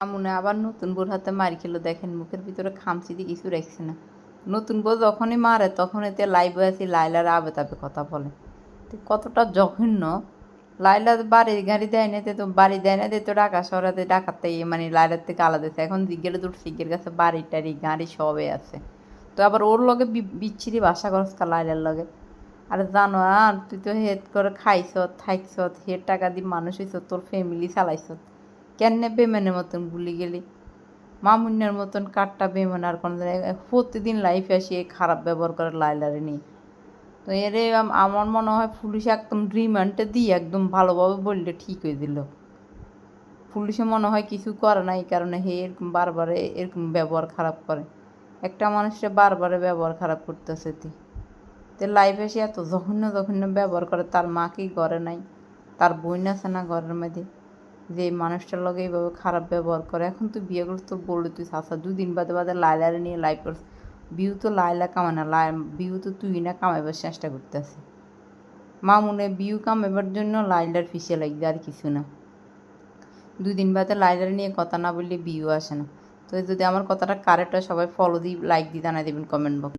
মনে আবার নতুন বউর হাতে মার খেলো, দেখেন মুখের ভিতরে খামচি দিয়ে কিছু রাখছে না। নতুন বউ যখনই মারে তখন এতে লাইভে আছি লাইলার আবে তাবে কথা বলে। তো কতটা জঘন্য! লাইলা বাড়ি গাড়ি দেয় না, তো বাড়ি দেয় না, তো ঢাকা শহরে ডাকাতে মানে লাইলার থেকে আলাদা আছে। এখন জিজ্ঞের দূর সিজ্ঞের কাছে বাড়ি টাড়ি গাড়ি সবে আছে। তো আবার ওর লগে বিচ্ছিরি বাসা করস কা লাইলার লগে। আরে জানো আর তুই তো হেড করে খাইছ থাকছ, হের টাকা দিয়ে মানুষ হইছ, তোর ফ্যামিলি চালাইছ, কেনে বেমানের মতন ভুলি গেলি? মামুন্যার মতন কাঠটা বেমান আর কোনো প্রতিদিন লাইফে আসি এই খারাপ ব্যবহার করে লাইলারে নিয়ে। তো এরে আমার মনে হয় পুলিশ একদম রিমান্ডে দিয়ে একদম ভালোভাবে বললে ঠিক হয়ে দিল। পুলিশে মনে হয় কিছু করে না, এই কারণে হে এরকম বারবার এরকম ব্যবহার খারাপ করে। একটা মানুষটা বারবারে ব্যবহার খারাপ করতেছে তো লাইফে এসে এত জঘন্য জঘন্য ব্যবহার করে। তার মাকেই ঘরে নাই, তার বোন আছে না ঘরের মধ্যে, যে মানুষটার লগে এইভাবে খারাপ ব্যবহার করে। এখন তুই বিয়ে করছিস, তোর বললি তুই চাষা 2 দিন বাদে বাদে লাইলারে নিয়ে লাইভ করছিস। বিউ তো লাইলা কামে না, বিউ তো তুই না কামাইবার চেষ্টা করতেছে। মামুনে বিউ কামাইবার জন্য লাইলার ফিসে লাগবে, আর কিছু না। 2 দিন বাদে লাইলার নিয়ে কথা না বললে বিউ আসে না। তো যদি আমার কথাটা কারেক্ট হয়, সবাই ফলো দিই, লাইক দিয়ে জানাই দেবেন কমেন্ট বক্স।